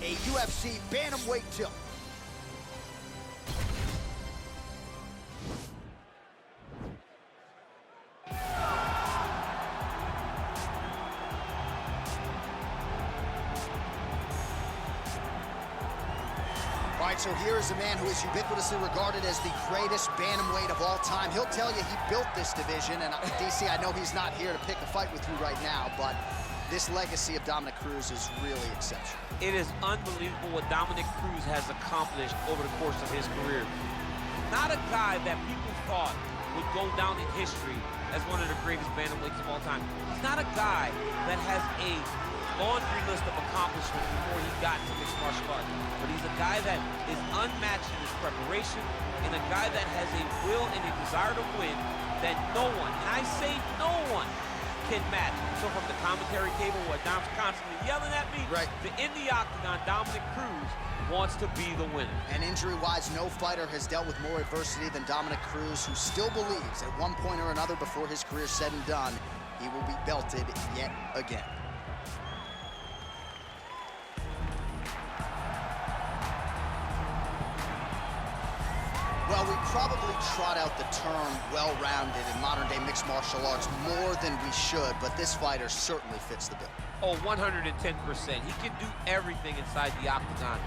a UFC bantamweight tilt. All right, so here is a man who is ubiquitously regarded as the greatest bantamweight of all time. He'll tell you he built this division, and DC, I know he's not here to pick a fight with you right now, but this legacy of Dominick Cruz is really exceptional. It is unbelievable what Dominick Cruz has accomplished over the course of his career. Not a guy that people thought would go down in history as one of the greatest bantamweights of all time. He's not a guy that has a laundry list of accomplishments before he got to mixed martial arts. But he's a guy that is unmatched in his preparation, and a guy that has a will and a desire to win that no one, and I say no one, can match. So from the commentary table where Dom's constantly yelling at me, right, to in the octagon, Dominick Cruz wants to be the winner. And injury-wise, no fighter has dealt with more adversity than Dominick Cruz, who still believes at one point or another before his career said and done, he will be belted yet again. Well, we probably trot out the term well-rounded in modern-day mixed martial arts more than we should, but this fighter certainly fits the bill. Oh, 110%. He can do everything inside the octagon.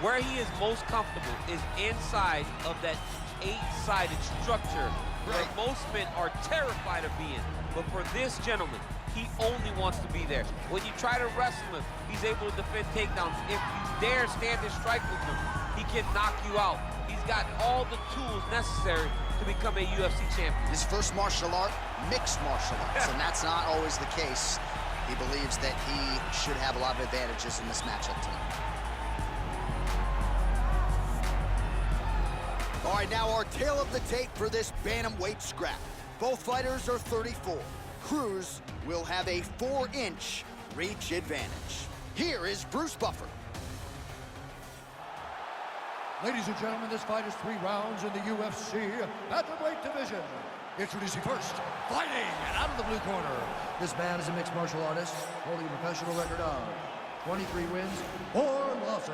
Where he is most comfortable is inside of that 8-sided structure where most men are terrified of being. But for this gentleman, he only wants to be there. When you try to wrestle him, he's able to defend takedowns. If you dare stand and strike with him, he can knock you out. He's got all the tools necessary to become a UFC champion. His first martial art, mixed martial arts, and that's not always the case. He believes that he should have a lot of advantages in this matchup tonight. All right, now our tale of the tape for this bantamweight scrap. Both fighters are 34. Cruz will have a 4-inch reach advantage. Here is Bruce Buffer. Ladies and gentlemen, this fight is 3 rounds in the UFC bantamweight division. Introducing first, fighting out of the blue corner. This man is a mixed martial artist, holding a professional record of 23 wins, 4 losses.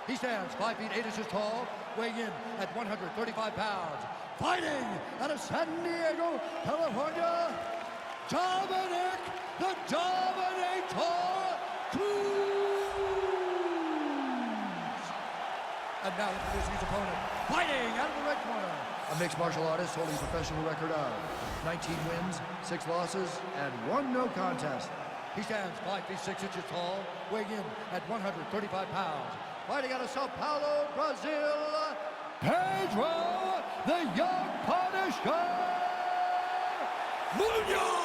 He stands 5 feet 8 inches tall, weighing in at 135 pounds. Fighting out of San Diego, California, Dominick the Dominator Cruz. And now introducing his opponent, fighting out of the red corner. A mixed martial artist holding a professional record of 19 wins, 6 losses, and 1 no contest. He stands 5 feet 6 inches tall, weighing in at 135 pounds. Fighting out of Sao Paulo, Brazil, Pedro, the Young Punisher Munoz.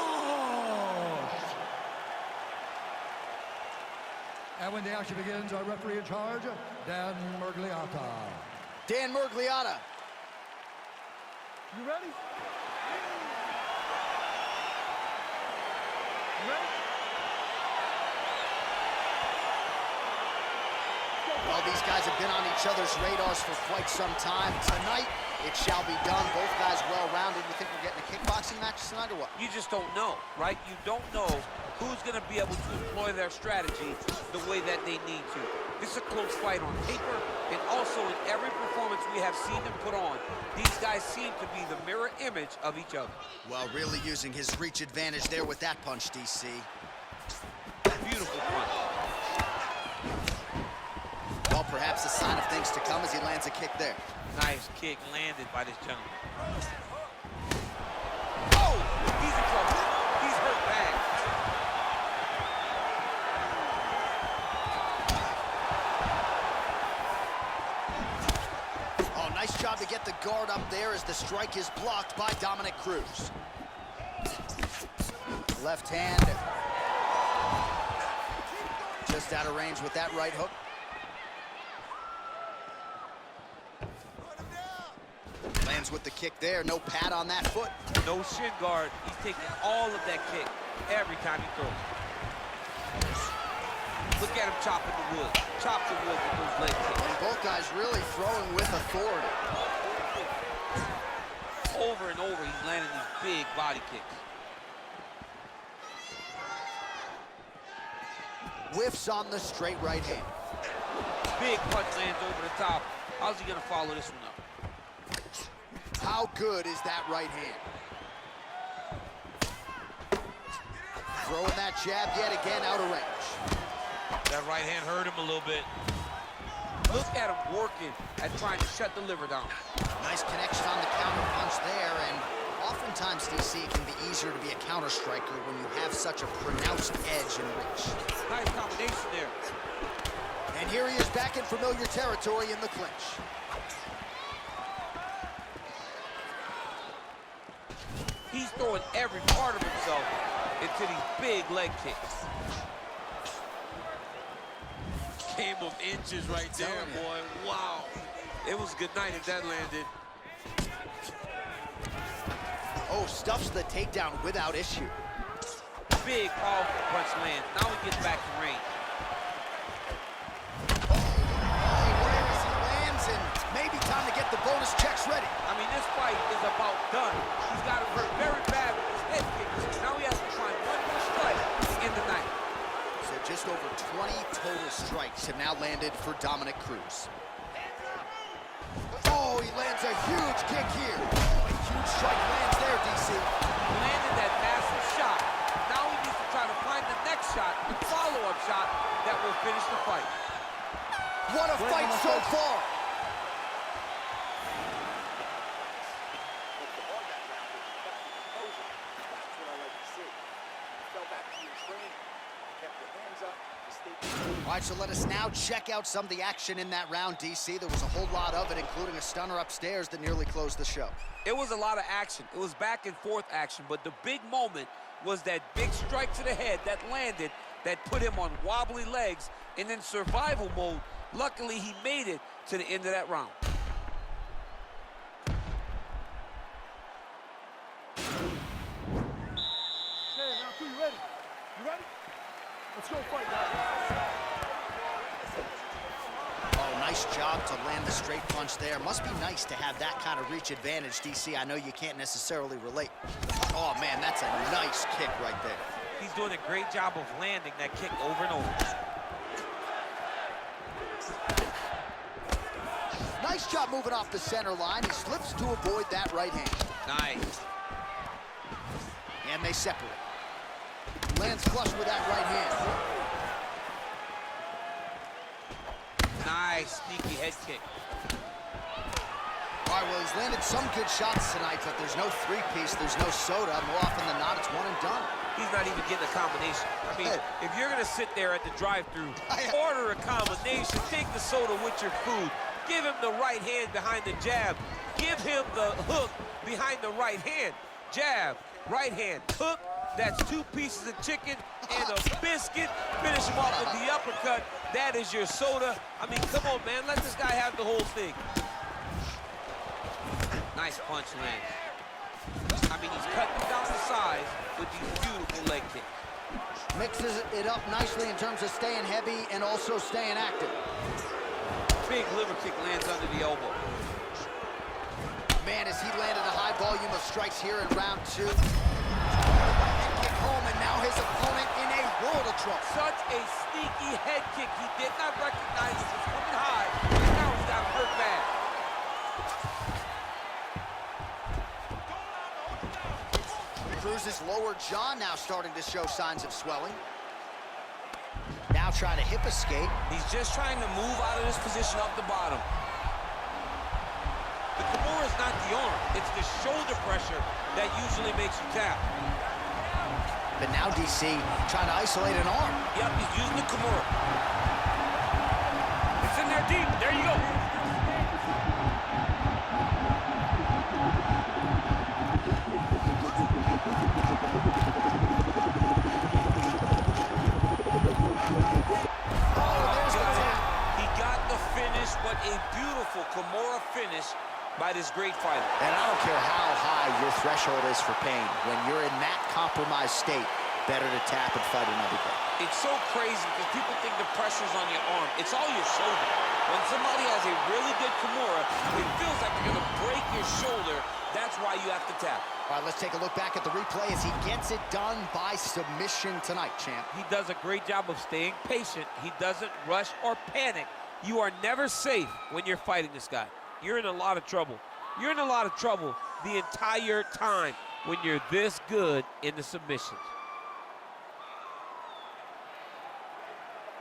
And when the action begins, our referee in charge, Dan Murgliata. Dan Murgliata. You ready? You ready? Well, these guys have been on each other's radars for quite some time. Tonight, it shall be done. Both guys well-rounded. You think we're getting a kickboxing match tonight or what? You just don't know, right? You don't know who's going to be able to employ their strategy the way that they need to. This is a close fight on paper, and also in every performance we have seen them put on, these guys seem to be the mirror image of each other. Well, really using his reach advantage there with that punch, DC. Beautiful punch. Well, perhaps a sign of things to come as he lands a kick there. Nice kick landed by this gentleman. Oh, he's in trouble. He's hurt bad. Oh, nice job to get the guard up there as the strike is blocked by Dominick Cruz. Left hand. Just out of range with that right hook. Lands with the kick there. No pad on that foot. No shin guard. He's taking all of that kick every time he throws. Look at him chopping the wood. Chop the wood with those leg kicks. And both guys really throwing with authority. Over and over, he's landing these big body kicks. whiffs on the straight right hand. Big punch lands over the top. How's he gonna follow this one up? How good is that right hand? Throwing that jab yet again out of range. That right hand hurt him a little bit. Look at him working at trying to shut the liver down. Nice connection on the counter punch there, and oftentimes, DC, it can be easier to be a counter striker when you have such a pronounced edge and reach. Nice combination there. And here he is back in familiar territory in the clinch. He's throwing every part of himself into these big leg kicks. Game of inches right there, boy. Wow. It was good night if that landed. Oh, stuffs the takedown without issue. Big, powerful punch lands. Now he gets back to range. Where as he lands, and maybe time to get the bonus checks ready. I mean, this fight is about done. He's got him hurt very bad with his head kicks. Now he has to find one more strike to end the night. So just over 20 total strikes have now landed for Dominick Cruz. Oh, he lands a huge kick here. Oh, a huge strike lands there, DC. Landed that massive shot. Now he needs to try to find the next shot, the follow-up shot that will finish the fight. What a fight so far. All right, so let us now check out some of the action in that round, DC. There was a whole lot of it, including a stunner upstairs that nearly closed the show. It was a lot of action. It was back and forth action, but the big moment was that big strike to the head that landed, that put him on wobbly legs, and in survival mode, luckily he made it to the end of that round. Okay, round two, you ready? You ready? Let's go fight, guys. Oh, nice job to land the straight punch there. Must be nice to have that kind of reach advantage, DC. I know you can't necessarily relate. Oh, man, that's a nice kick right there. He's doing a great job of landing that kick over and over. Nice job moving off the center line. He slips to avoid that right hand. Nice. And they separate. Lands flush with that right hand. Nice, sneaky head kick. All right, well, he's landed some good shots tonight, but there's no three-piece, there's no soda. More often than not, it's one and done. He's not even getting a combination. I mean, if you're gonna sit there at the drive-thru, order a combination, take the soda with your food, give him the right hand behind the jab, give him the hook behind the right hand. Jab, right hand, hook, that's 2 pieces of chicken and a biscuit. Finish him off with the uppercut. That is your soda. I mean, come on, man, let this guy have the whole thing. Nice punch land. I mean, he's cutting down the size with these beautiful leg kicks. Mixes it up nicely in terms of staying heavy and also staying active. Big liver kick lands under the elbow. Man, as he landed a high volume of strikes here in round 2. And kick home, and now his opponent in a world of trouble. Such a sneaky head kick. He did not recognize it was coming high, and now he's got hurt bad. Cruz's lower jaw now starting to show signs of swelling. Now trying to hip escape. He's just trying to move out of this position up the bottom. The Kimura is not the arm. It's the shoulder pressure that usually makes you tap. But now DC trying to isolate an arm. Yep, he's using the Kimura. It's in there deep. There you go. But a beautiful Kimura finish by this great fighter. And I don't care how high your threshold is for pain. When you're in that compromised state, better to tap and fight another day. It's so crazy because people think the pressure's on your arm. It's all your shoulder. When somebody has a really good Kimura, it feels like they're gonna break your shoulder. That's why you have to tap. All right, let's take a look back at the replay as he gets it done by submission tonight, champ. He does a great job of staying patient. He doesn't rush or panic. You are never safe when you're fighting this guy. You're in a lot of trouble. You're in a lot of trouble the entire time when you're this good in the submissions.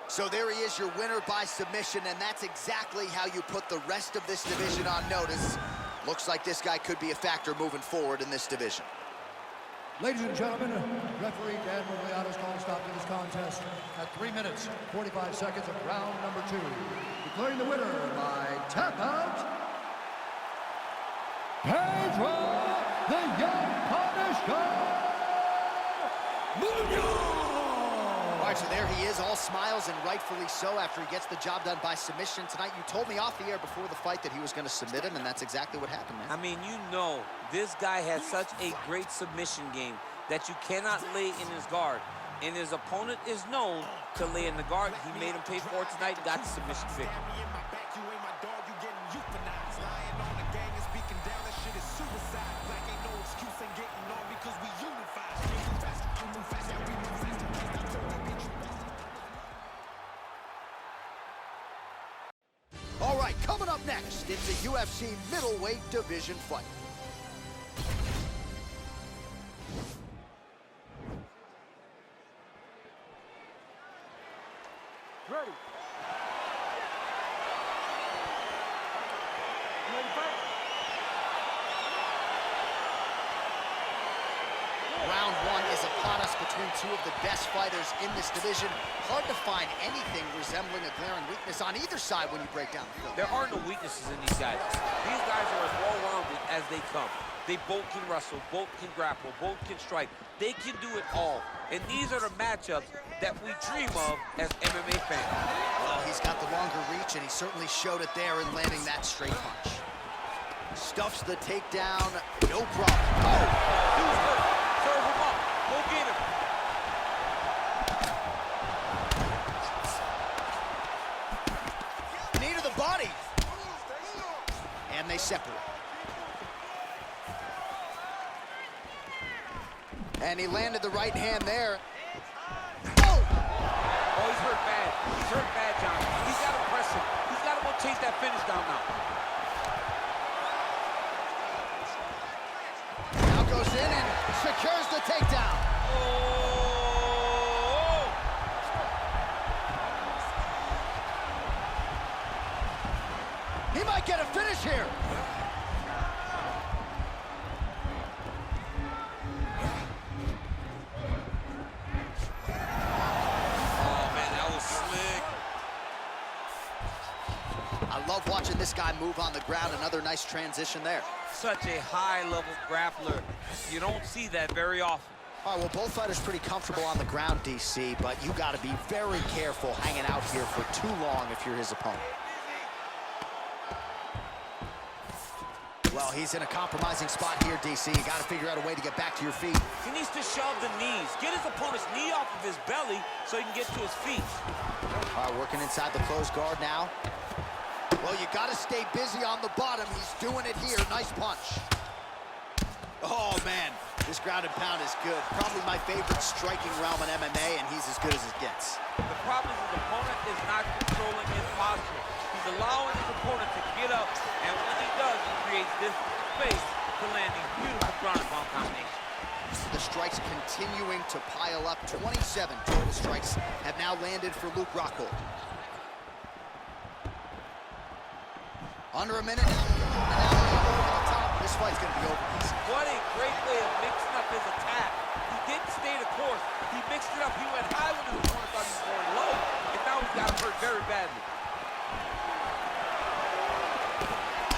So there he is, your winner by submission, and that's exactly how you put the rest of this division on notice. Looks like this guy could be a factor moving forward in this division. Ladies and gentlemen, referee Dan Moriarty's calling stop to this contest at 3 minutes, 45 seconds of round number 2. Declaring the winner by tap out, Pedro the Young Punisher Munoz! All right, so there he is, all smiles, and rightfully so after he gets the job done by submission tonight. You told me off the air before the fight that he was going to submit him, and that's exactly what happened, man. I mean, you know, this guy has such a great submission game that you cannot lay in his guard. And his opponent is known to lay in the guard. He made him pay for it tonight and got the submission victory. All right, coming up next, it's a UFC middleweight division fight. Ready. You ready to fight? Round 1 is upon us between two of the best fighters in this division. Hard to find anything resembling a glaring weakness on either side when you break down the film. There are no weaknesses in these guys. These guys are as well-rounded as they come. They both can wrestle, both can grapple, both can strike. They can do it all. And these are the matchups that we dream of as MMA fans. Well, he's got the longer reach, and he certainly showed it there in landing that straight punch. Stuffs the takedown, no problem. Oh, he was hurt. Serve him up. Go get him. Knee to the body. And they separate. And he landed the right hand there. Oh! Oh, he's hurt bad. He's hurt bad, John. He's got to press him. He's got to go chase that finish down now. Now goes in and secures the takedown. Oh! He might get a finish here. I love watching this guy move on the ground. Another nice transition there. Such a high-level grappler. You don't see that very often. All right, well, both fighters pretty comfortable on the ground, DC, but you got to be very careful hanging out here for too long if you're his opponent. Well, he's in a compromising spot here, DC. You got to figure out a way to get back to your feet. He needs to shove the knees. Get his opponent's knee off of his belly so he can get to his feet. All right, working inside the closed guard now. Well, you got to stay busy on the bottom. He's doing it here. Nice punch. Oh, man. This ground and pound is good. Probably my favorite striking realm in MMA, and he's as good as it gets. The problem is his opponent is not controlling his posture. He's allowing his opponent to get up, and when he does, he creates this space to land these beautiful ground and pound combinations. The strikes continuing to pile up. 27 total strikes have now landed for Luke Rockhold. Under a minute now. And now over the top. This fight's going to be over easy. What a great way of mixing up his attack. He didn't stay the course. He mixed it up. He went high when his opponent thought he was going low, and now he's got hurt very badly.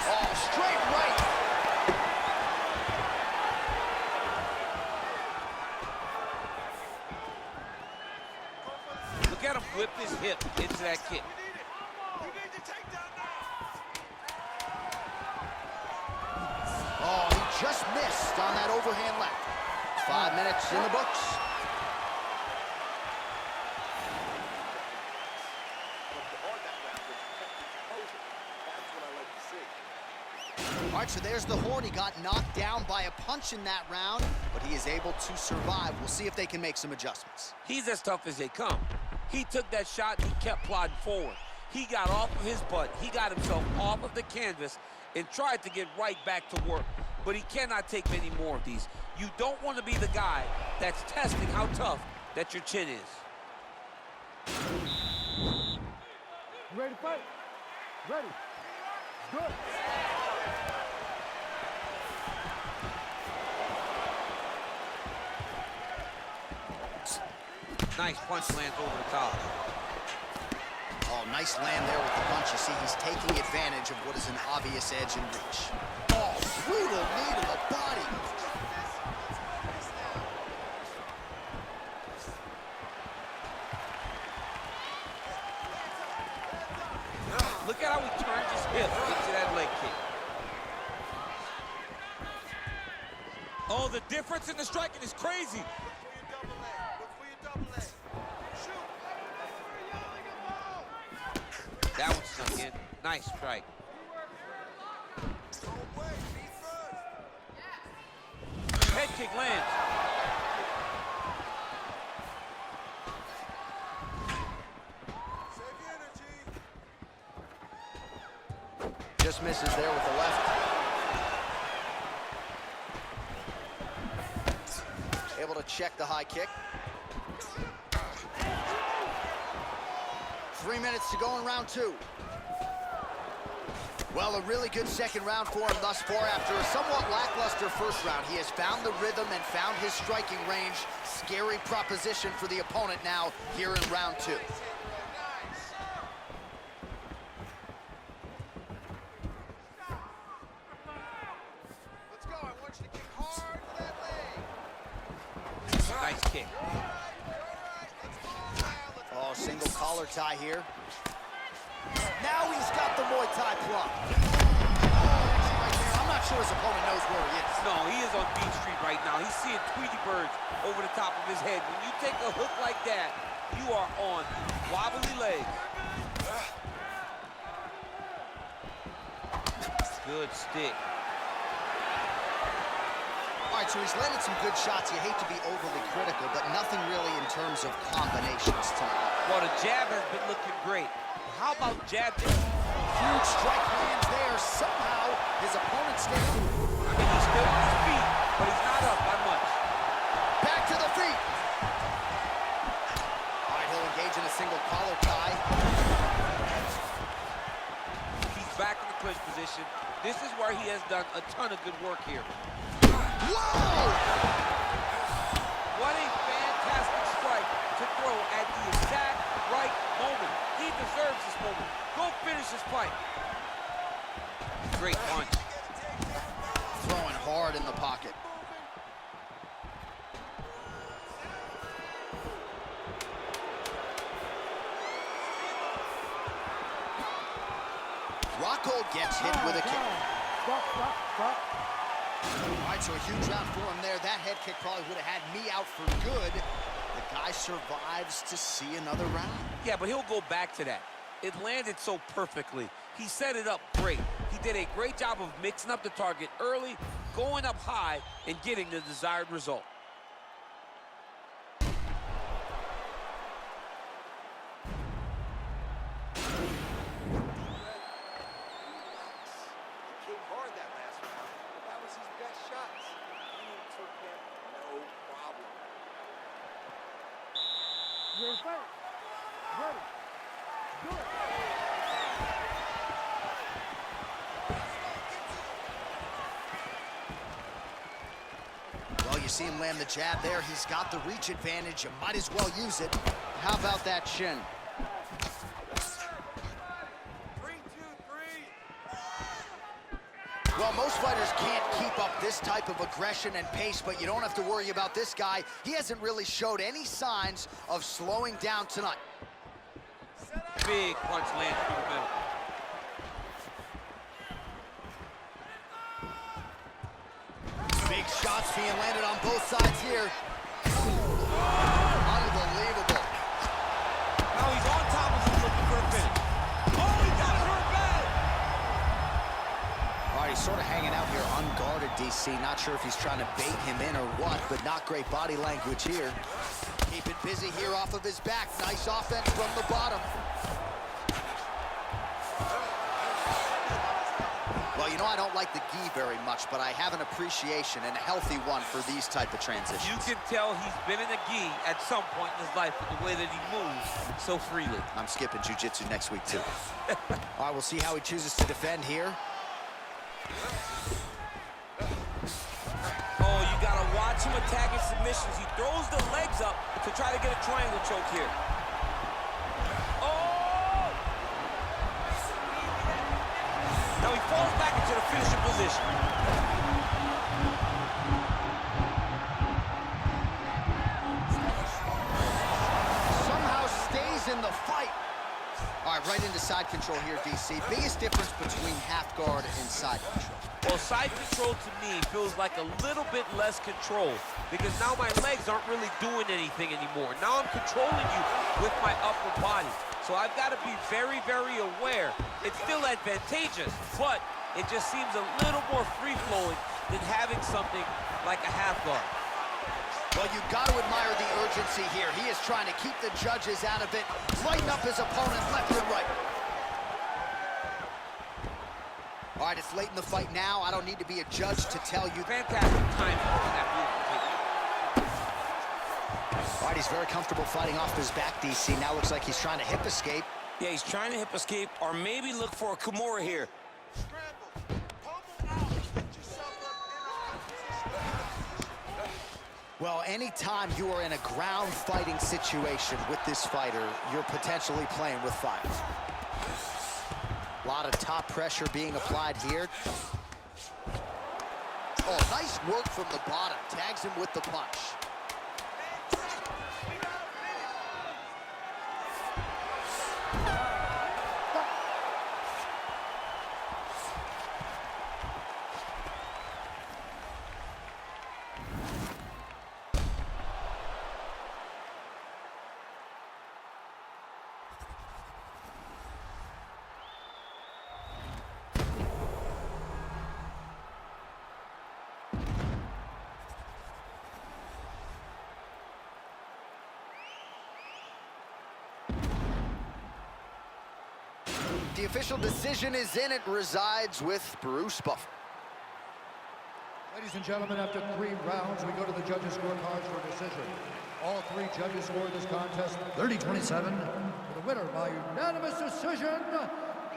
Oh, straight right. Look at him whip his hip into that kick. Oh, he just missed on that overhand left. 5 minutes in the books. All right, so there's the Horn. He got knocked down by a punch in that round, but he is able to survive. We'll see if they can make some adjustments. He's as tough as they come. He took that shot and he kept plodding forward. He got off of his butt. He got himself off of the canvas and tried to get right back to work. But he cannot take many more of these. You don't want to be the guy that's testing how tough that your chin is. You ready to fight? Ready. Good. Nice punch lands over the top. Oh, nice land there with the punch. You see, he's taking advantage of what is an obvious edge and reach. Oh, brutal knee to the body. Look at how he turns his hip into that leg kick. Oh, the difference in the striking is crazy. That one snuck in. Nice strike. Head kick lands. Just misses there with the left. Able to check the high kick. 3 minutes to go in round 2. Well, a really good second round for him thus far. After a somewhat lackluster first round, he has found the rhythm and found his striking range. Scary proposition for the opponent now here in round 2. Let's go. I want you to kick hard to that leg. Nice kick. Oh, single collar tie here. Now he's got the Muay Thai plug. I'm not sure his opponent knows where he is. No, he is on Beach Street right now. He's seeing Tweety birds over the top of his head. When you take a hook like that, you are on wobbly legs. Good stick. All right, so he's landed some good shots. You hate to be overly critical, but nothing really in terms of combinations tonight. Well, the jab has been looking great. How about jab? Huge strike lands there. Somehow, his opponent stays. I mean, he's still on his feet, but he's not up by much. Back to the feet. All right, he'll engage in a single collar tie. He's back in the clinch position. This is where he has done a ton of good work here. Whoa! What a fantastic strike to throw at the exact right moment. He deserves this moment. Go finish this fight. Great punch. Throwing hard in the pocket. Rockhold gets hit with a kick. Stop. All right, so a huge round for him there. That head kick probably would have had me out for good. The guy survives to see another round. Yeah, but he'll go back to that. It landed so perfectly. He set it up great. He did a great job of mixing up the target early, going up high, and getting the desired result. Came hard that last round, but that was his best shots. He took them no problem. You ready to fight? Ready. Good. Well, you see him land the jab there. He's got the reach advantage. You might as well use it. How about that shin? 3, 2, 3. Well, most fighters can't keep up this type of aggression and pace, but you don't have to worry about this guy. He hasn't really showed any signs of slowing down tonight. Big punch lands through the middle. Big shots being landed on both sides here. Unbelievable. Now he's on top of him looking for a finish. Oh, he got hurt bad. started, DC. Not sure if he's trying to bait him in or what, but not great body language here. Keep it busy here off of his back. Nice offense from the bottom. Well, you know, I don't like the gi very much, but I have an appreciation and a healthy one for these type of transitions. You can tell he's been in a gi at some point in his life with the way that he moves so freely. I'm skipping jiu-jitsu next week, too. All right, we'll see how he chooses to defend here. Oh, you gotta watch him attacking submissions. He throws the legs up to try to get a triangle choke here. Oh! Now he falls back into the finishing position. Somehow stays in the fight. All right, right into side control here, DC. Biggest difference between half guard and side control. Well, side control to me feels like a little bit less control because now my legs aren't really doing anything anymore. Now I'm controlling you with my upper body. So I've got to be very, very aware. It's still advantageous, but it just seems a little more free-flowing than having something like a half guard. Well, you've got to admire the urgency here. He is trying to keep the judges out of it, lighten up his opponent left and right. All right, it's late in the fight now. I don't need to be a judge to tell you. Fantastic timing on that move. All right, he's very comfortable fighting off his back, DC. Now looks like he's trying to hip escape. Yeah, he's trying to hip escape or maybe look for a Kimura here. Well, anytime you are in a ground fighting situation with this fighter, you're potentially playing with fire. A lot of top pressure being applied here. Oh, nice work from the bottom. Tags him with the punch. The official decision is in. It resides with Bruce Buffer. Ladies and gentlemen, after 3 rounds, we go to the judges' scorecards for decision. All 3 judges scored this contest 30-27. The winner by unanimous decision,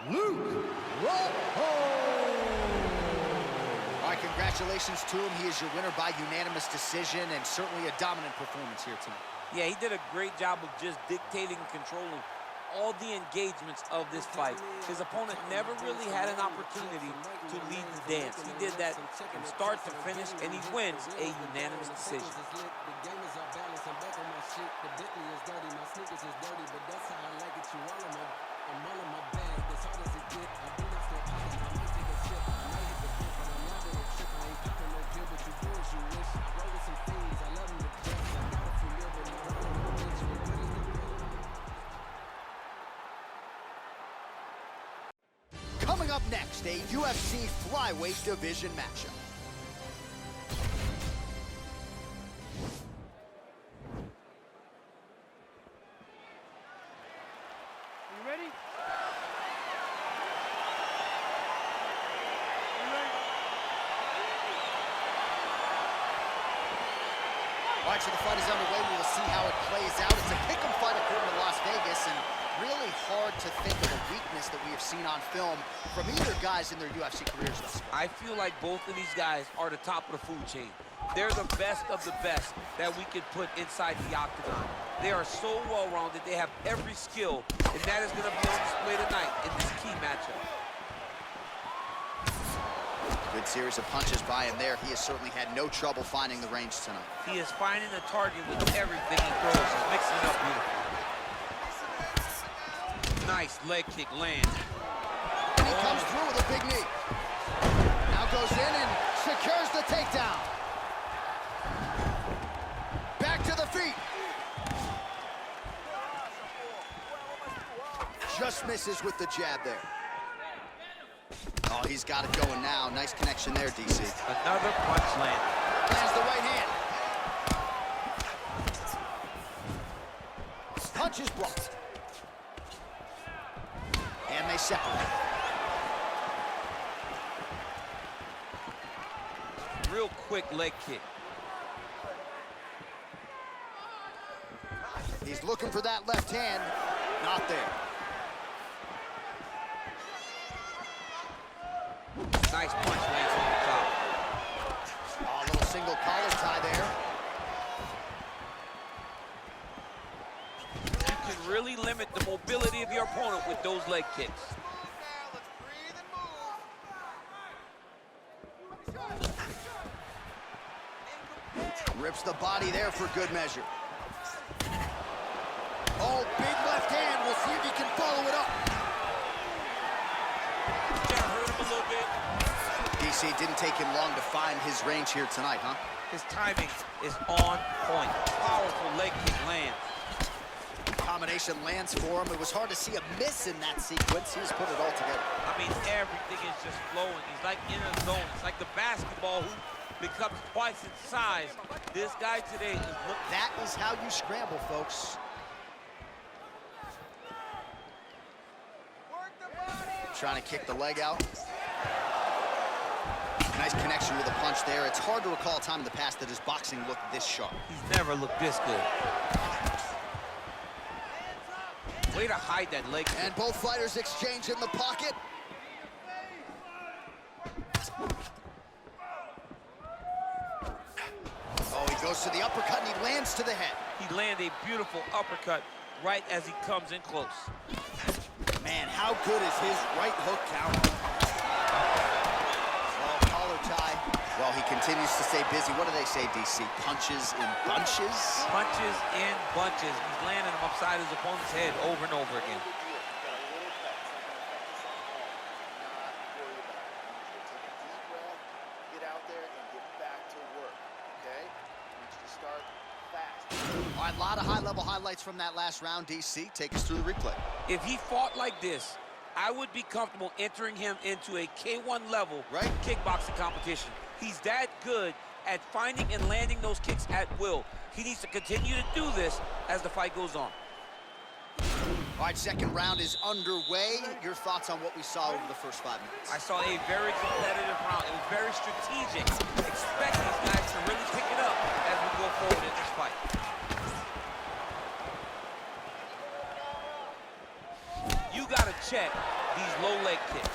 Luke Rockhold. All right, congratulations to him. He is your winner by unanimous decision, and certainly a dominant performance here tonight. Yeah, he did a great job of just dictating and controlling all the engagements of this fight. His opponent never really had an opportunity to lead the dance. He did that from start to finish, and he wins a unanimous decision. Coming up next, a UFC flyweight division matchup. Are you ready? All right, so the fight is underway. We will see how it plays out. It's a pick'em fight according to Las Vegas, and really hard to think of a weakness that we have seen on film from either guys in their UFC careers thus far. I feel like both of these guys are the top of the food chain. They're the best of the best that we could put inside the octagon. They are so well-rounded. They have every skill, and that is going to be on display tonight in this key matchup. Good series of punches by him there. He has certainly had no trouble finding the range tonight. He is finding the target with everything he throws. He's mixing it up beautifully. Nice leg kick land. And he comes through with a big knee. Now goes in and secures the takedown. Back to the feet. Just misses with the jab there. Oh, he's got it going now. Nice connection there, DC. Another punch land. Lands the right hand. Punch is blocked. And they separate. Real quick leg kick. He's looking for that left hand. Not there. Nice punch lands on the top. Oh, a little single collar tie there. You can really limit the mobility of your opponent with those leg kicks. Rips the body there for good measure. Oh, big left hand. We'll see if he can follow it up. Jab hurt him a little bit. DC, didn't take him long to find his range here tonight, huh? His timing is on point. Powerful leg kick lands. Combination lands for him. It was hard to see a miss in that sequence. He's put it all together. I mean, everything is just flowing. He's like in a zone. It's like the basketball hoop becomes twice its size. This guy today is looking. That is how you scramble, folks. Trying to kick the leg out. Nice connection with a punch there. It's hard to recall a time in the past that his boxing looked this sharp. He's never looked this good. Way to hide that leg. And both fighters exchange in the pocket. Oh, he goes to the uppercut and he lands to the head. He landed a beautiful uppercut right as he comes in close. Man, how good is his right hook counter? Oh, collar tie. Well, he continues to stay busy. What do they say, DC? Punches in bunches? Punches in bunches. He's landing them upside his opponent's head over and over again. Get out there and get back to work, okay? I want you to start fast. All right, a lot of high-level highlights from that last round, DC. Take us through the replay. If he fought like this, I would be comfortable entering him into a K1 level kickboxing competition. He's that good at finding and landing those kicks at will. He needs to continue to do this as the fight goes on. All right, second round is underway. Your thoughts on what we saw over the first 5 minutes? I saw a very competitive round. It was very strategic. Expect these guys to really pick it up as we go forward in this fight. You gotta check these low leg kicks.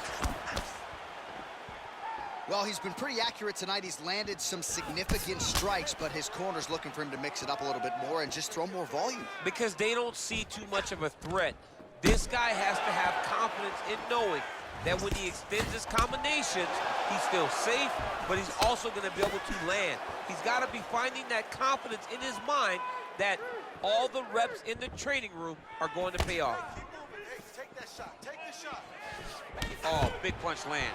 Well, he's been pretty accurate tonight. He's landed some significant strikes, but his corner's looking for him to mix it up a little bit more and just throw more volume. Because they don't see too much of a threat. This guy has to have confidence in knowing that when he extends his combinations, he's still safe, but he's also going to be able to land. He's got to be finding that confidence in his mind that all the reps in the training room are going to pay off. Hey, take that shot. Take the shot. Oh, big punch lands.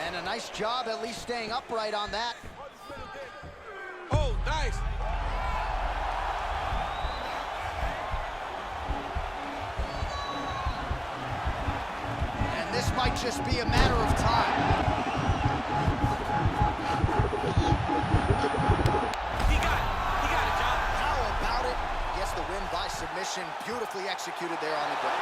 And a nice job at least staying upright on that. Oh, nice. And this might just be a matter of time. He got it, John. How about it? Gets the win by submission. Beautifully executed there on the ground.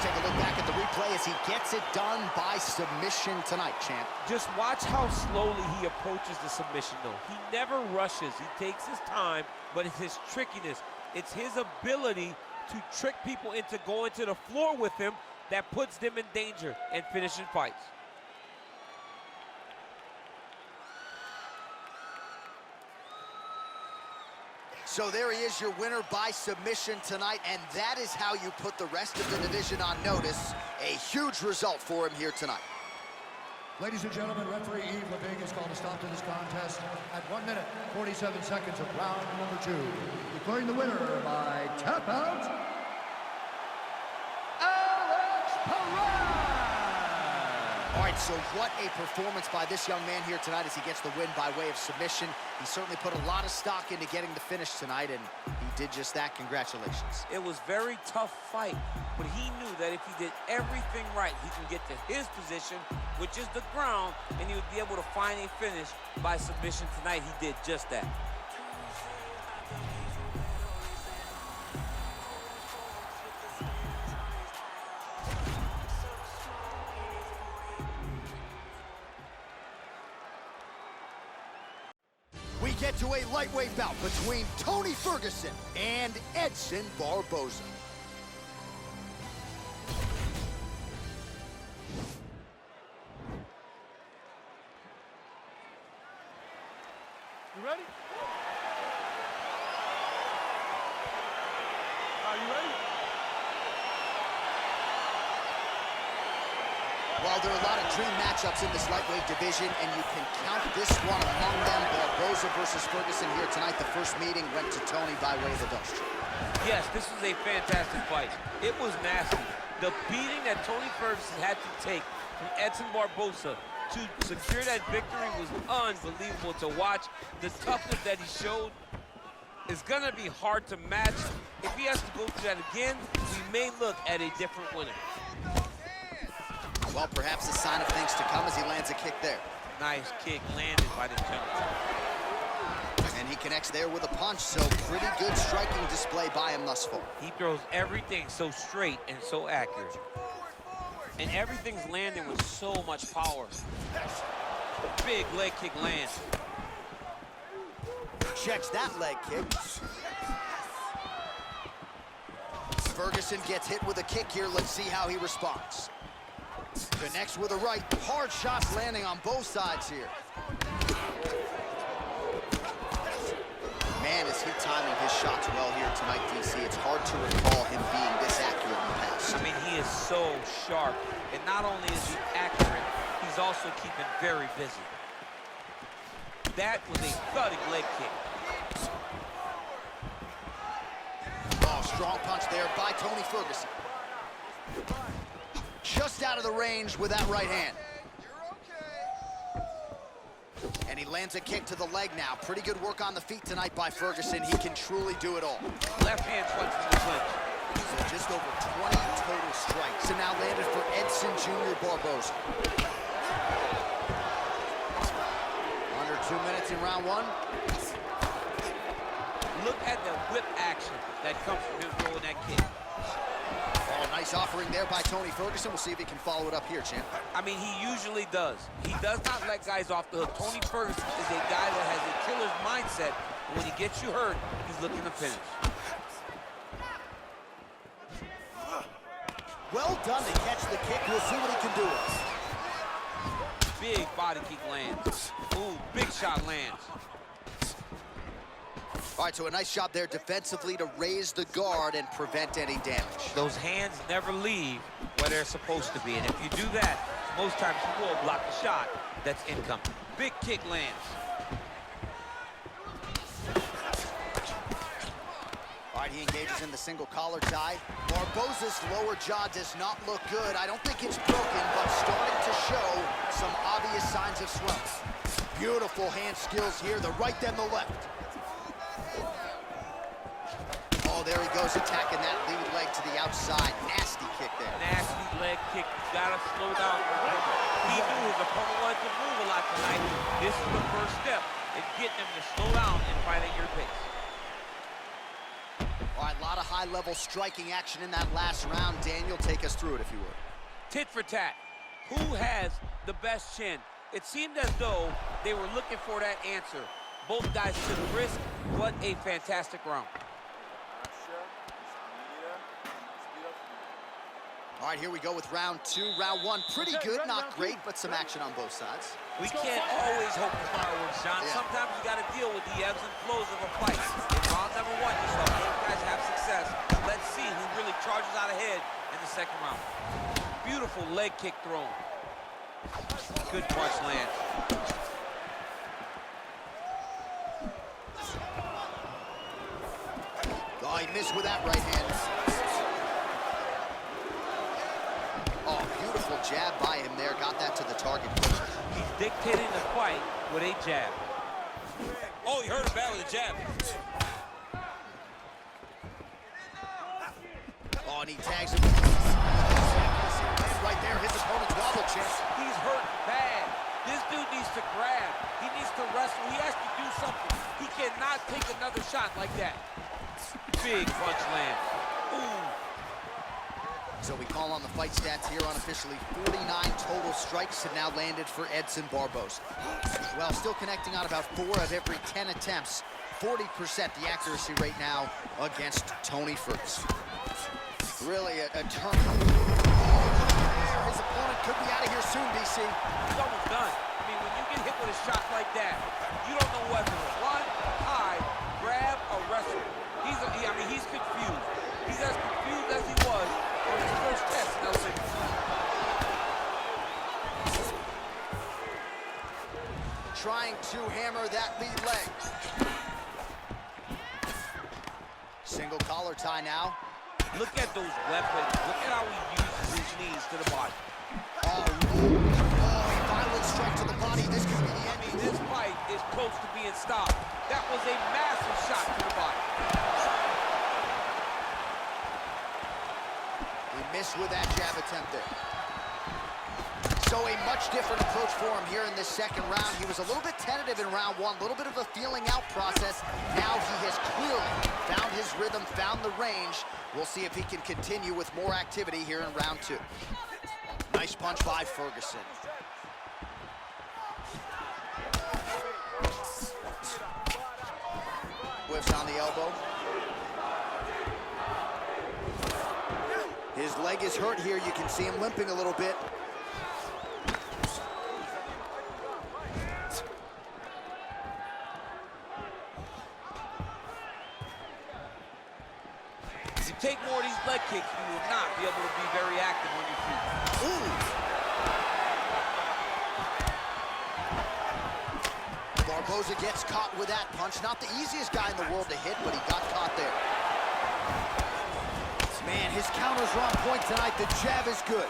Take a look back at the replay as he gets it done by submission tonight, champ. Just watch how slowly he approaches the submission, though. He never rushes. He takes his time, but it's his trickiness. It's his ability to trick people into going to the floor with him that puts them in danger and finishing fights. So there he is, your winner by submission tonight, and that is how you put the rest of the division on notice. A huge result for him here tonight. Ladies and gentlemen, referee Yves Leving has called a stop to this contest at 1 minute, 47 seconds of round number 2. Declaring the winner by tap out, Alex Perez! All right, right, so what a performance by this young man here tonight as he gets the win by way of submission. He certainly put a lot of stock into getting the finish tonight, and he did just that. Congratulations. It was a very tough fight, but he knew that if he did everything right, he can get to his position, which is the ground, and he would be able to find a finish by submission tonight. He did just that. We get to a lightweight bout between Tony Ferguson and Edson Barboza. You ready? Are you ready? Well, there are a lot of dream matchups in this lightweight division, and you can count this one among them. Barboza versus Ferguson here tonight. The first meeting went to Tony by way of the dust. Yes, this was a fantastic fight. It was nasty. The beating that Tony Ferguson had to take from Edson Barboza to secure that victory was unbelievable to watch. The toughness that he showed is gonna be hard to match. If he has to go through that again, we may look at a different winner. Well, perhaps a sign of things to come as he lands a kick there. Nice kick landed by the gentleman. And he connects there with a punch, so pretty good striking display by him thus far. He throws everything so straight and so accurate. And everything's landing with so much power. Big leg kick lands. Checks that leg kick. Ferguson gets hit with a kick here. Let's see how he responds. Connects with a right. Hard shots landing on both sides here. Man, is he timing his shots well here tonight, DC. It's hard to recall him being this accurate in the past. I mean, he is so sharp. And not only is he accurate, he's also keeping very busy. That was a thudding leg kick. Oh, strong punch there by Tony Ferguson. Just out of the range with that right hand. And he lands a kick to the leg now. Pretty good work on the feet tonight by Ferguson. He can truly do it all. Left hand swings to the clinch. So just over 20 total strikes. And now landed for Edson Jr. Barboza. Under 2 minutes in round one. Look at the whip action that comes from him throwing that kick. Oh, nice offering there by Tony Ferguson. We'll see if he can follow it up here, champ. I mean, he usually does. He does not let guys off the hook. Tony Ferguson is a guy that has a killer's mindset. When he gets you hurt, he's looking to finish. Well done to catch the kick. We'll see what he can do with it. Big body kick lands. Ooh, big shot lands. All right, so a nice job there defensively to raise the guard and prevent any damage. Those hands never leave where they're supposed to be. And if you do that, most times you will block the shot that's incoming. Big kick lands. All right, he engages in the single collar tie. Barboza's lower jaw does not look good. I don't think it's broken, but starting to show some obvious signs of swelling. Beautiful hand skills here, the right then the left. Oh, there he goes, attacking that lead leg to the outside. Nasty kick there. Nasty leg kick. You gotta slow down. He knew his opponent wanted to move a lot tonight. This is the first step in getting him to slow down and fight at your pace. All right, a lot of high-level striking action in that last round. Daniel, take us through it, if you would. Tit for tat. Who has the best chin? It seemed as though they were looking for that answer. Both guys took risk. What a fantastic round. All right, here we go with round two. Round one, pretty good, not great, but some action on both sides. We can't always hope for fireworks, John. Yeah. Sometimes you got to deal with the ebbs and flows of a fight. In round number one, you saw both guys have success. Let's see who really charges out ahead in the second round. Beautiful leg kick thrown. Good punch land. Oh, he missed with that right hand. Oh, beautiful Beautiful jab by him there. Got that to the target. He's dictating the fight with a jab. Oh, he hurt him bad with a jab. Oh, and he tags him. Right there, his opponent's wobble chip. He's hurt bad. This dude needs to grab. He needs to wrestle. He has to do something. He cannot take another shot like that. Big punch land. Ooh. So we call on the fight stats here unofficially. 49 total strikes have now landed for Edson Barboza. Well, still connecting on about 4 of every 10 attempts. 40% the accuracy rate now against Tony Ferguson. Really a turn. His opponent could be out of here soon, DC. He's almost done. I mean, when you get hit with a shot like that, you don't know whether to run, hide, grab, or wrestle. I mean, he's confused. He's as confused as he was on his first test, Nelson. Trying to hammer that lead leg. Single collar tie now. Look at those weapons. Look at how he uses his knees to the body. Oh, a violent strike to the body. This could be the end. I mean, this fight is close to being stopped. That was a massive shot to the body. He missed with that jab attempt there. So a much different approach for him here in this second round. He was a little bit tentative in round 1, a little bit of a feeling out process. Now he has clearly found his rhythm, found the range. We'll see if he can continue with more activity here in round 2. Nice punch by Ferguson. Whiffs on the elbow. His leg is hurt here. You can see him limping a little bit. If you take more of these leg kicks, you will not be able to be very active on your feet. Ooh. Barboza gets caught with that punch. Not the easiest guy in the world to hit, but he got caught there. Man, his counters are on point tonight. The jab is good.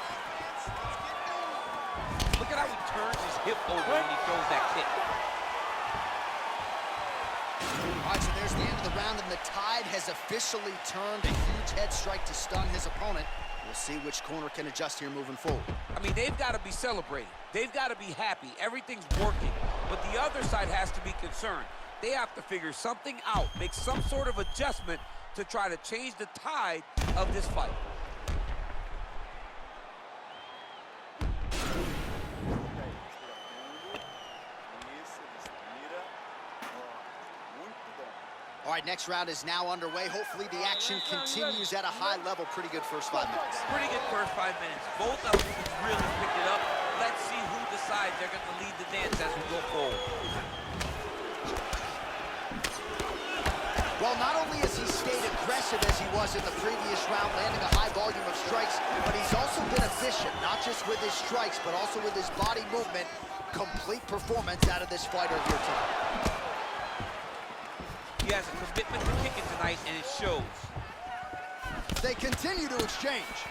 Look at how he turns his hip over when he throws that kick. All right, so there's the end of the round, and the tide has officially turned. A huge head strike to stun his opponent. We'll see which corner can adjust here moving forward. I mean, they've got to be celebrating. They've got to be happy. Everything's working. But the other side has to be concerned. They have to figure something out, make some sort of adjustment to try to change the tide of this fight. All right, next round is now underway. Hopefully the action continues at a high level. Pretty good first 5 minutes. Pretty good first 5 minutes. Both of them can really pick it up. Let's see who decides they're going to lead the dance as we go forward. Well, not only has he stayed aggressive as he was in the previous round, landing a high volume of strikes, but he's also been efficient, not just with his strikes, but also with his body movement. Complete performance out of this fighter here tonight. He has a commitment to kicking tonight, and it shows. They continue to exchange.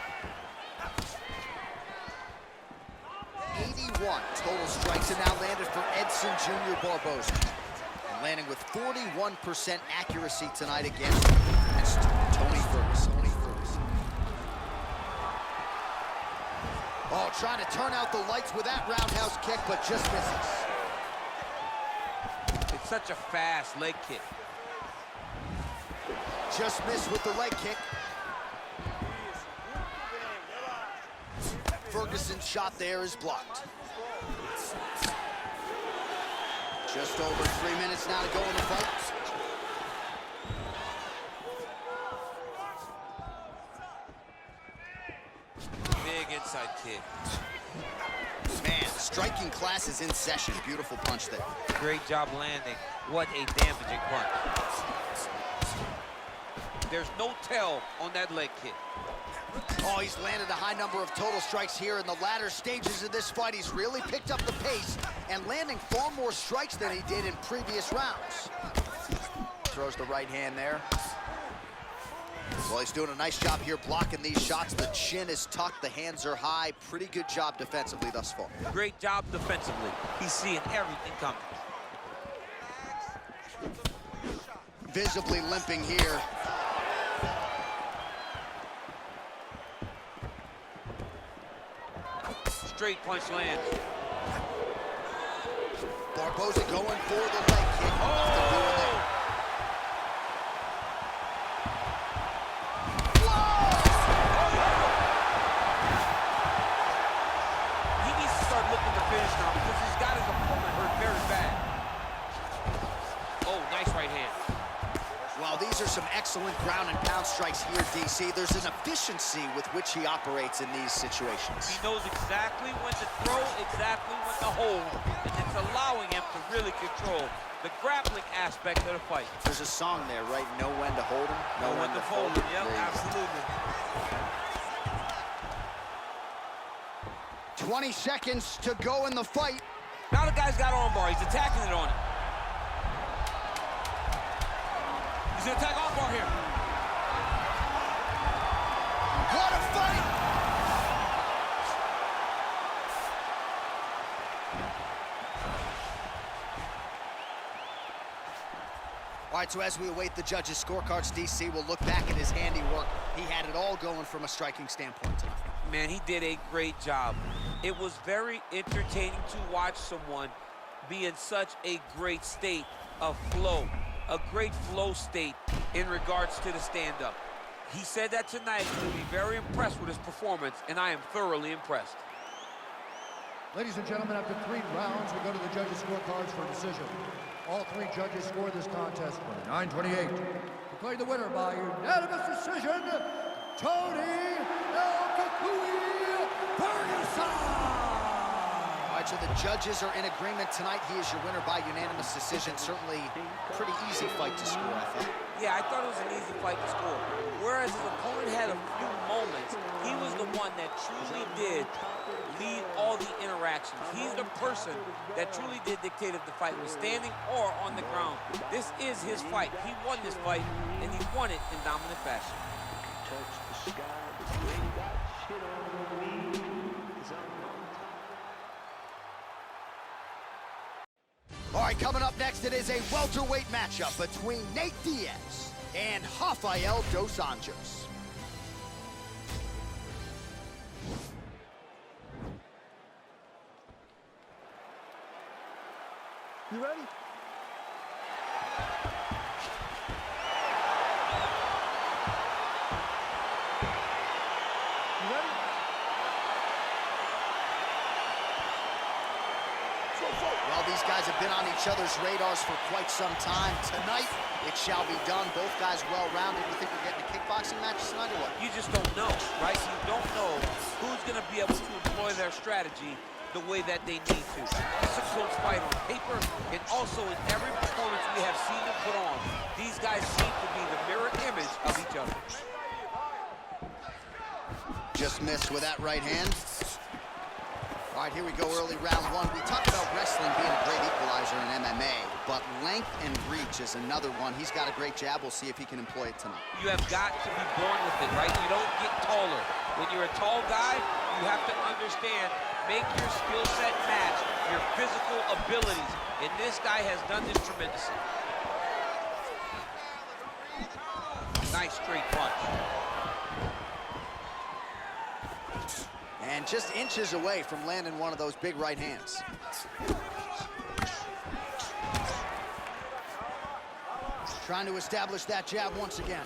81 total strikes are now landed for Edson Jr. Barboza. And landing with 41% accuracy tonight against Tony Ferguson. Oh, trying to turn out the lights with that roundhouse kick, but just misses. It's such a fast leg kick. Just missed with the leg kick. Ferguson's shot there is blocked. Just over 3 minutes now to go in the fight. Big inside kick. Man, striking class is in session. Beautiful punch there. Great job landing. What a damaging punch. There's no tell on that leg kick. Oh, he's landed a high number of total strikes here in the latter stages of this fight. He's really picked up the pace and landing far more strikes than he did in previous rounds. Throws the right hand there. Well, he's doing a nice job here blocking these shots. The chin is tucked, the hands are high. Pretty good job defensively thus far. Great job defensively. He's seeing everything coming. Visibly limping here. Straight punch lands. Barboza going for the leg kick. Nothing doing there. He needs to start looking to finish now because he's got his opponent hurt very bad. Oh, nice right hand. Well, these are some excellent ground and pound strikes here, DC. There's an efficiency with which he operates in these situations. He knows exactly when to throw, exactly when to hold, and it's allowing him to really control the grappling aspect of the fight. There's a song there, right? Know when to hold him, Know when to fold him. Yep, There you go. absolutely. 20 seconds to go in the fight. Now the guy's got armbar. He's attacking it on it. He's gonna attack armbar here. What a fight! All right, so as we await the judges' scorecards, DC will look back at his handiwork. He had it all going from a striking standpoint tonight. Man, he did a great job. It was very entertaining to watch someone be in such a great state of flow, a great flow state in regards to the stand-up. He said that tonight he's going to be very impressed with his performance, and I am thoroughly impressed. Ladies and gentlemen, after 3 rounds, we go to the judges' scorecards for a decision. All 3 judges scored this contest 29-28. Declared the winner by unanimous decision, Tony Ferguson! All right, so the judges are in agreement tonight. He is your winner by unanimous decision. Certainly pretty easy fight to score, I thought. Yeah, I thought it was an easy fight to score. Whereas his opponent had a few moments, he was the one that truly did lead all the interactions. He's the person that truly did dictate if the fight was standing or on the ground. This is his fight. He won this fight, and he won it in dominant fashion. All right, coming up next, it is a welterweight matchup between Nate Diaz and Rafael Dos Anjos. You ready? You ready? Well, these guys have been on each other's radars for quite some time. Tonight, it shall be done. Both guys well-rounded. You think we're getting a kickboxing match tonight or what? You just don't know, right? You don't know who's going to be able to employ their strategy the way that they need to. It's a close fight on paper, and also in every performance we have seen them put on. These guys seem to be the mirror image of each other. Just missed with that right hand. All right, here we go, early round 1. We talked about wrestling being a great equalizer in MMA, but length and reach is another one. He's got a great jab. We'll see if he can employ it tonight. You have got to be born with it, right? You don't get taller. When you're a tall guy, you have to understand, make your skill set match your physical abilities. And this guy has done this tremendously. Nice straight punch. And just inches away from landing one of those big right hands. Trying to establish that jab once again.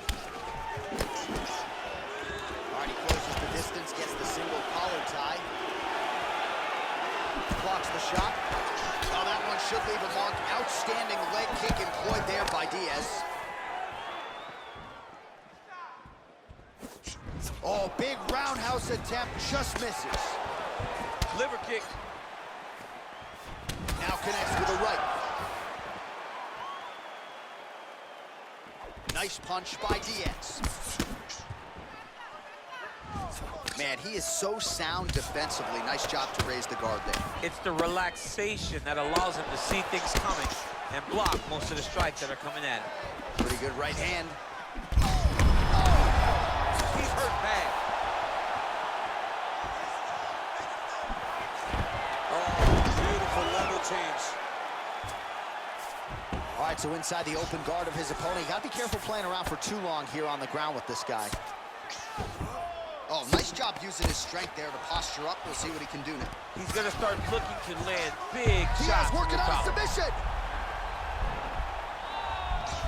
All right, he closes the distance, gets the single collar tie. Blocks the shot. Oh, that one should leave a mark. Outstanding leg kick employed there by Diaz. Oh, big roundhouse attempt, just misses. Liver kick. Now connects with a right. Nice punch by Diaz. Man, he is so sound defensively. Nice job to raise the guard there. It's the relaxation that allows him to see things coming and block most of the strikes that are coming at him. Pretty good right hand. Oh! change. All right, so inside the open guard of his opponent. You got to be careful playing around for too long here on the ground with this guy. Oh, nice job using his strength there to posture up. We'll see what he can do now. He's going to start looking to land big He shots. is working on a submission.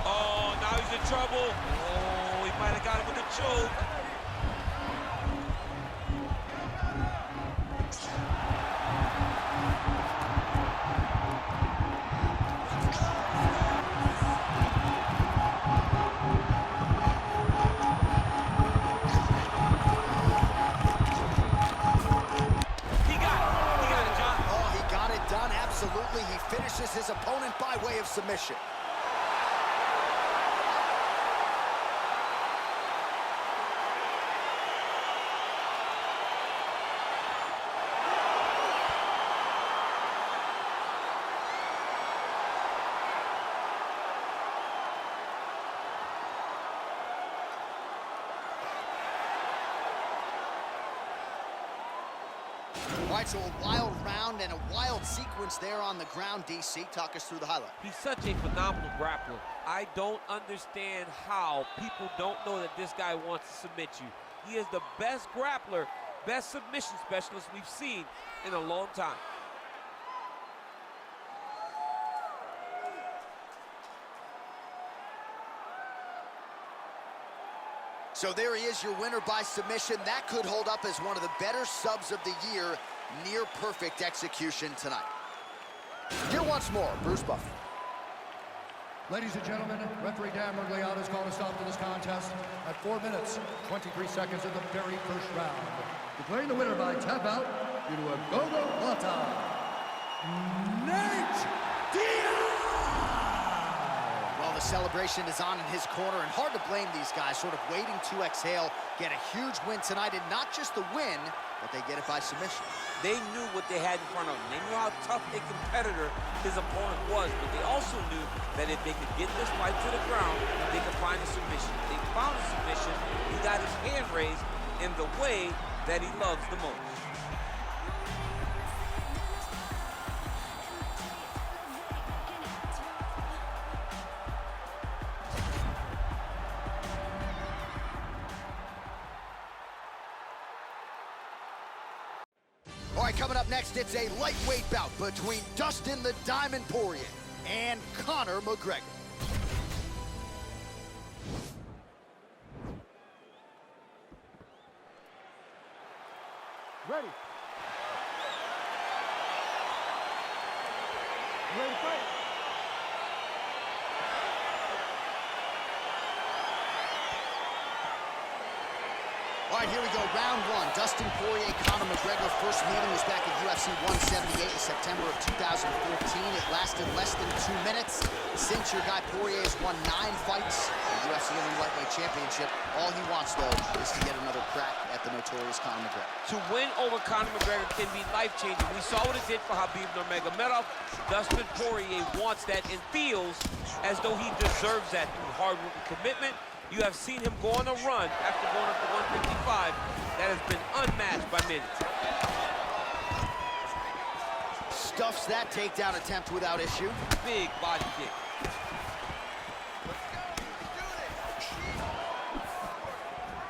Oh, now he's in trouble. Oh, he might have got him with a choke. Absolutely, he finishes his opponent by way of submission. All right, so a wild round and a wild sequence there on the ground. DC, talk us through the highlight. He's such a phenomenal grappler. I don't understand how people don't know that this guy wants to submit you. He is the best grappler, best submission specialist we've seen in a long time. So there he is, your winner by submission. That could hold up as one of the better subs of the year. Near perfect execution tonight. Here once more, Bruce Buffer. Ladies and gentlemen, referee Dan Mergliata has called a stop to this contest at 4 minutes, 23 seconds of the very first round. Declaring the winner by tap out due to a go-go plata, Nate Diaz! Well, the celebration is on in his corner, and hard to blame these guys, sort of waiting to exhale, get a huge win tonight, and not just the win, but they get it by submission. They knew what they had in front of them. They knew how tough a competitor his opponent was, but they also knew that if they could get this fight to the ground, they could find a submission. They found a submission. He got his hand raised in the way that he loves the most. All right, coming up next, it's a lightweight bout between Dustin the Diamond Poirier and Conor McGregor. Ready. You ready to fight? All right, here we go, round one. Dustin Poirier, Conor McGregor. First meeting was back at UFC 178 in September of 2014. It lasted less than 2 minutes. Since your guy Poirier has won 9 fights in the UFC Lightweight Championship, all he wants, though, is to get another crack at the notorious Conor McGregor. To win over Conor McGregor can be life-changing. We saw what it did for Khabib Nurmagomedov. Dustin Poirier wants that and feels as though he deserves that through hard work and commitment. You have seen him go on a run after going up to 155 that has been unmatched by many. Stuffs that takedown attempt without issue. Big body kick.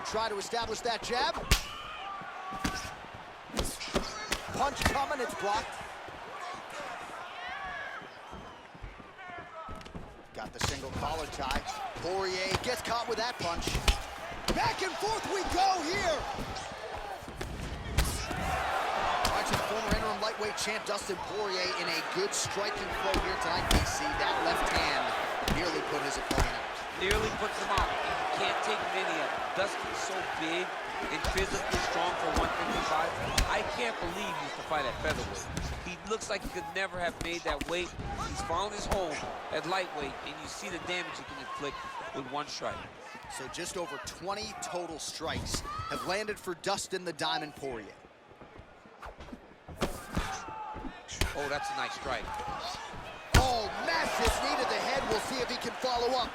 Try to establish that jab. Punch coming, it's blocked. Got the single collar tie. Poirier gets caught with that punch. Back and forth we go here. All right, so the former interim lightweight champ Dustin Poirier in a good striking flow here tonight. DC, that left hand nearly put his opponent out. Nearly puts him out. You can't take many of them. Dustin's so big and physically strong for 155. I can't believe he used to fight at featherweight. He looks like he could never have made that weight. He's found his home at lightweight, and you see the damage he can inflict with one strike. So just over 20 total strikes have landed for Dustin the Diamond Poirier. Oh, that's a nice strike. Oh, massive knee to the head. We'll see if he can follow up.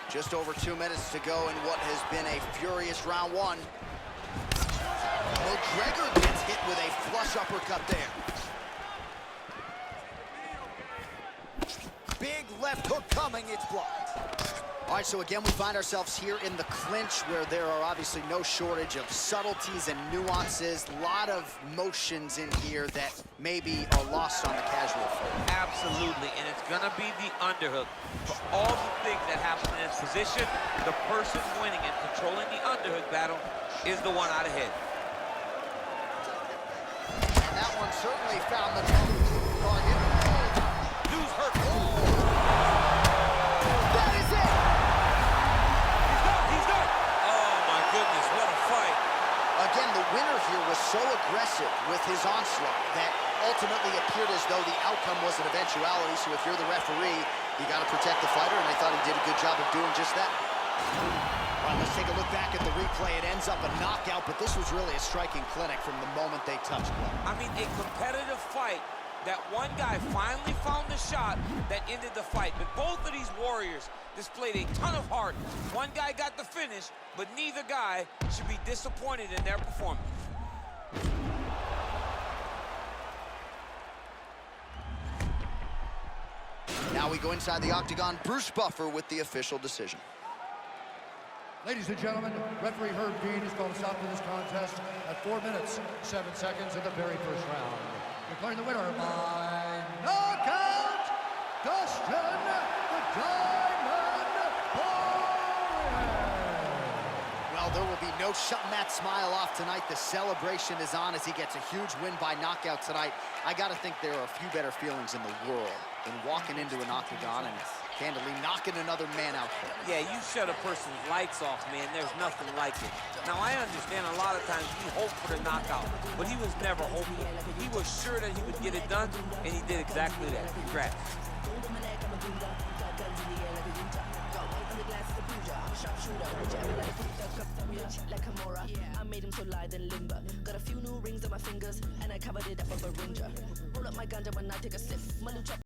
Just over 2 minutes to go in what has been a furious round one. McGregor gets hit with a flush uppercut there. Big left hook coming, it's blocked. All right, so again, we find ourselves here in the clinch where there are obviously no shortage of subtleties and nuances. A lot of motions in here that maybe are lost on the casual folk. Absolutely, and it's gonna be the underhook. For all the things that happen in this position, the person winning and controlling the underhook battle is the one out ahead. And that one certainly found the target. Dude's hurt. That is it! He's done. Oh my goodness, what a fight. Again, the winner here was so aggressive with his onslaught that ultimately appeared as though the outcome was an eventuality. So if you're the referee, you got to protect the fighter, and I thought he did a good job of doing just that. All right, let's take a look back at the replay. It ends up a knockout, but this was really a striking clinic from the moment they touched blood. I mean, a competitive fight that one guy finally found the shot that ended the fight. But both of these warriors displayed a ton of heart. One guy got the finish, but neither guy should be disappointed in their performance. Now we go inside the octagon. Bruce Buffer with the official decision. Ladies and gentlemen, referee Herb Dean has called a stop to this contest at 4 minutes, 7 seconds of the very first round. Declaring the winner by knockout, Dustin the Diamond Poirier. Well, there will be no shutting that smile off tonight. The celebration is on as he gets a huge win by knockout tonight. I got to think there are a few better feelings in the world than walking into an octagon and candidly knocking another man out there. Yeah, you shut a person's lights off, man. There's nothing like it. Now, I understand a lot of times we hope for the knockout, but he was never hopeful. He was sure that he would get it done, and he did exactly that. Congrats. I made him so light and limber. Got a few new rings on my fingers, and I covered it up with a ringer. Roll up my ganja when I take a sip.